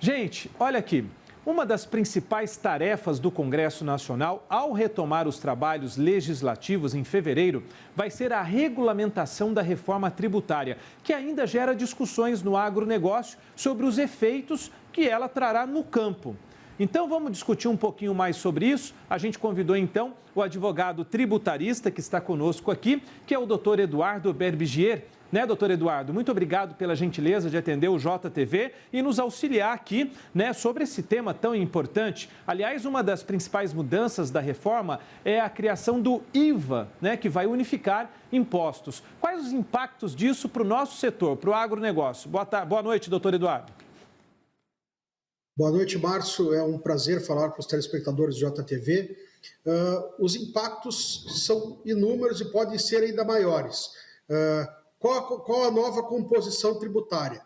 Gente, olha aqui. Uma das principais tarefas do Congresso Nacional, ao retomar os trabalhos legislativos em fevereiro, vai ser a regulamentação da reforma tributária, que ainda gera discussões no agronegócio sobre os efeitos que ela trará no campo. Então, vamos discutir um pouquinho mais sobre isso. A gente convidou, então, o advogado tributarista que está conosco aqui, que é o doutor Eduardo Berbigier. Né, doutor Eduardo? Muito obrigado pela gentileza de atender o JTV e nos auxiliar aqui, né, sobre esse tema tão importante. Aliás, uma das principais mudanças da reforma é a criação do IVA, né, que vai unificar impostos. Quais os impactos disso para o nosso setor, para o agronegócio? Boa noite, doutor Eduardo. Boa noite, Márcio. É um prazer falar com os telespectadores do JTV. Os impactos são inúmeros e podem ser ainda maiores. Qual a nova composição tributária?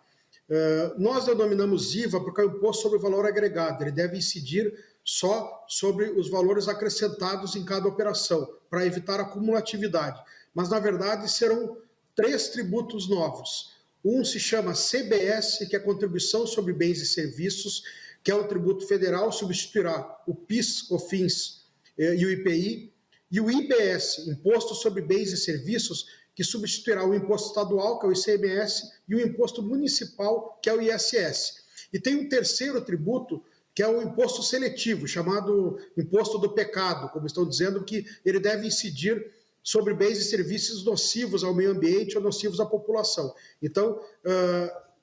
Nós denominamos IVA porque é o Imposto sobre o Valor Agregado. Ele deve incidir só sobre os valores acrescentados em cada operação, para evitar a cumulatividade. Mas, na verdade, serão 3 tributos novos. Um se chama CBS, que é a Contribuição sobre Bens e Serviços, que é o tributo federal, substituirá o PIS, COFINS e o IPI, e o IBS, Imposto sobre Bens e Serviços, que substituirá o imposto estadual, que é o ICMS, e o imposto municipal, que é o ISS. E tem um terceiro tributo, que é o imposto seletivo, chamado imposto do pecado, como estão dizendo, que ele deve incidir sobre bens e serviços nocivos ao meio ambiente ou nocivos à população. Então,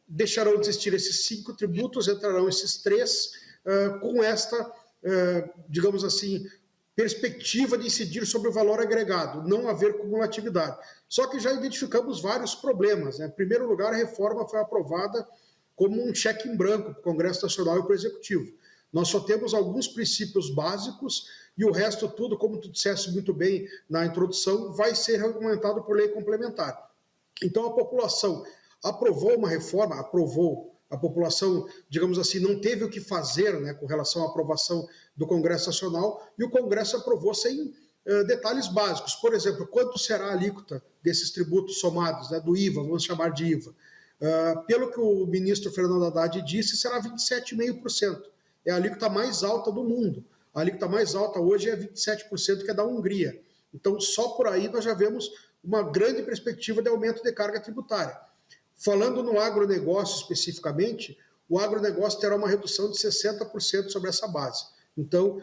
deixarão de existir esses 5 tributos, entrarão esses 3 com esta, digamos assim, perspectiva de incidir sobre o valor agregado, não haver cumulatividade. Só que já identificamos vários problemas, né? Em primeiro lugar, a reforma foi aprovada como um cheque em branco para o Congresso Nacional e para o Executivo. Nós só temos alguns princípios básicos e o resto tudo, como tu disseste muito bem na introdução, vai ser regulamentado por lei complementar. Então, a população aprovou uma reforma, a população, digamos assim, não teve o que fazer, né, com relação à aprovação do Congresso Nacional, e o Congresso aprovou sem detalhes básicos. Por exemplo, quanto será a alíquota desses tributos somados, né, do IVA, vamos chamar de IVA? Pelo que o ministro Fernando Haddad disse, será 27,5%. É a alíquota mais alta do mundo. A alíquota mais alta hoje é 27%, que é da Hungria. Então, só por aí nós já vemos uma grande perspectiva de aumento de carga tributária. Falando no agronegócio especificamente, o agronegócio terá uma redução de 60% sobre essa base. Então,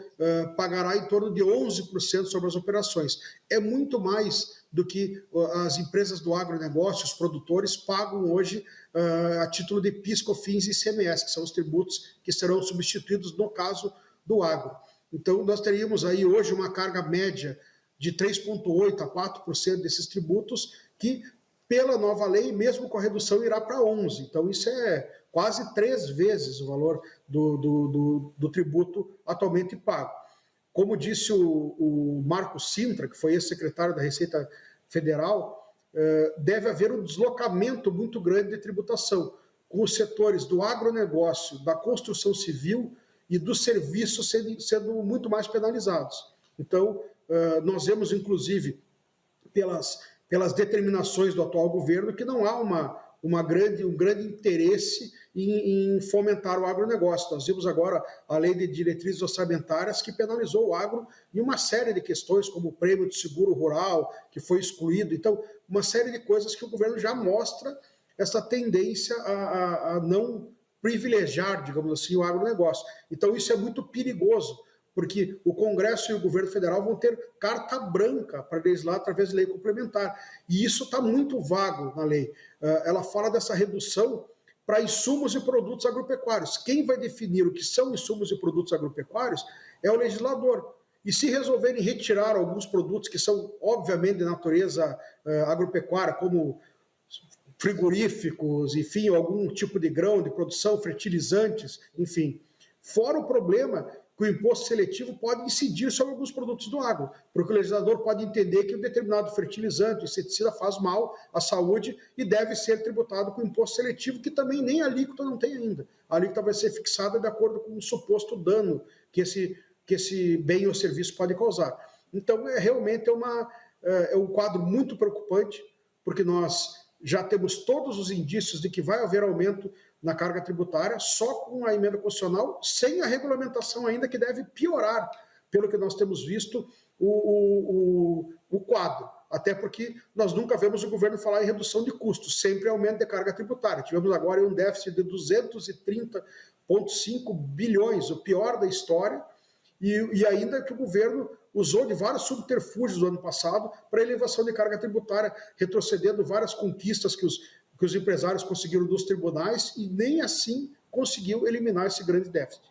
pagará em torno de 11% sobre as operações. É muito mais do que as empresas do agronegócio, os produtores, pagam hoje a título de PIS, COFINS e ICMS, que são os tributos que serão substituídos no caso do agro. Então, nós teríamos aí hoje uma carga média de 3,8% a 4% desses tributos, que, pela nova lei, mesmo com a redução, irá para 11%. Então, isso é quase 3 vezes o valor do tributo atualmente pago. Como disse o Marco Sintra, que foi ex-secretário da Receita Federal, deve haver um deslocamento muito grande de tributação, com os setores do agronegócio, da construção civil e dos serviços sendo muito mais penalizados. Então, nós vemos, inclusive, pelas determinações do atual governo, que não há um grande interesse em fomentar o agronegócio. Nós vimos agora a lei de diretrizes orçamentárias que penalizou o agro em uma série de questões, como o prêmio de seguro rural, que foi excluído. Então, uma série de coisas que o governo já mostra essa tendência a não privilegiar, digamos assim, o agronegócio. Então, isso é muito perigoso, porque o Congresso e o governo federal vão ter carta branca para legislar através de lei complementar. E isso está muito vago na lei. Ela fala dessa redução para insumos e produtos agropecuários. Quem vai definir o que são insumos e produtos agropecuários é o legislador. E se resolverem retirar alguns produtos que são, obviamente, de natureza agropecuária, como frigoríficos, enfim, algum tipo de grão de produção, fertilizantes, enfim. Fora o problema que o imposto seletivo pode incidir sobre alguns produtos do agro, porque o legislador pode entender que um determinado fertilizante, inseticida faz mal à saúde e deve ser tributado com imposto seletivo, que também nem a alíquota não tem ainda. A alíquota vai ser fixada de acordo com o suposto dano que esse bem ou serviço pode causar. Então, realmente é um quadro muito preocupante, porque nós já temos todos os indícios de que vai haver aumento na carga tributária só com a emenda constitucional, sem a regulamentação ainda, que deve piorar, pelo que nós temos visto, o quadro. Até porque nós nunca vemos o governo falar em redução de custos, sempre aumento de carga tributária. Tivemos agora um déficit de 230,5 bilhões, o pior da história, e ainda que o governo usou de vários subterfúgios no ano passado para elevação de carga tributária, retrocedendo várias conquistas que os empresários conseguiram dos tribunais e nem assim conseguiu eliminar esse grande déficit.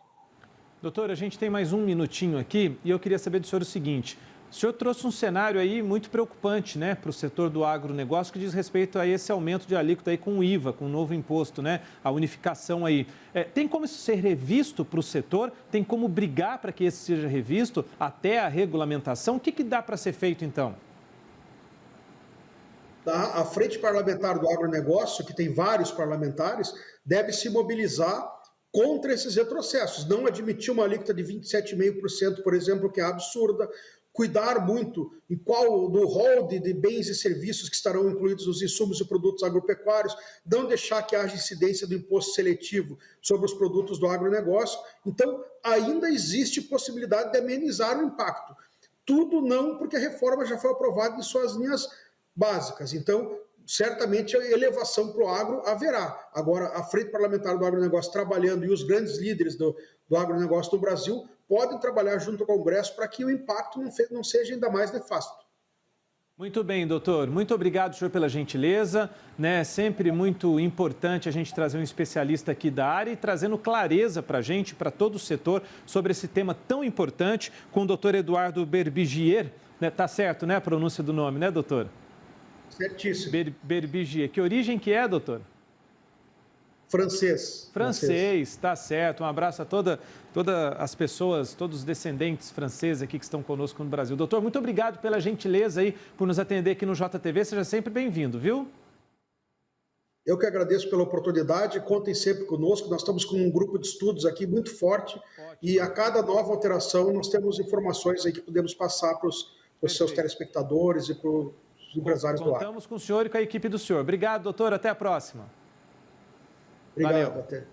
Doutor, a gente tem mais um minutinho aqui e eu queria saber do senhor o seguinte. O senhor trouxe um cenário aí muito preocupante, né, para o setor do agronegócio, que diz respeito a esse aumento de alíquota aí com o IVA, com o novo imposto, né, a unificação aí. Tem como isso ser revisto para o setor? Tem como brigar para que esse seja revisto até a regulamentação? O que dá para ser feito, então? A Frente Parlamentar do Agronegócio, que tem vários parlamentares, deve se mobilizar contra esses retrocessos. Não admitir uma alíquota de 27,5%, por exemplo, que é absurda. Cuidar muito no rol de bens e serviços que estarão incluídos nos insumos e produtos agropecuários, não deixar que haja incidência do imposto seletivo sobre os produtos do agronegócio. Então, ainda existe possibilidade de amenizar o impacto. Tudo não, porque a reforma já foi aprovada em suas linhas básicas. Então, certamente a elevação para o agro haverá. Agora, a Frente Parlamentar do Agronegócio trabalhando e os grandes líderes do agronegócio do Brasil podem trabalhar junto ao Congresso para que o impacto não seja ainda mais nefasto. Muito bem, doutor. Muito obrigado, senhor, pela gentileza. Né? Sempre muito importante a gente trazer um especialista aqui da área e trazendo clareza para a gente, para todo o setor, sobre esse tema tão importante, com o doutor Eduardo Berbigier. Né? Tá certo, né, a pronúncia do nome, né, doutor? Certíssimo. Berbigier. Que origem que é, doutor? Francês. Francês, tá certo. Um abraço a todas as pessoas, todos os descendentes franceses aqui que estão conosco no Brasil. Doutor, muito obrigado pela gentileza aí, por nos atender aqui no JTV. Seja sempre bem-vindo, viu? Eu que agradeço pela oportunidade. Contem sempre conosco. Nós estamos com um grupo de estudos aqui muito forte. Ótimo. E a cada nova alteração nós temos informações aí que podemos passar para os seus telespectadores e para os empresários do ar. Contamos com o senhor e com a equipe do senhor. Obrigado, doutor. Até a próxima. Obrigado, Valeu. até.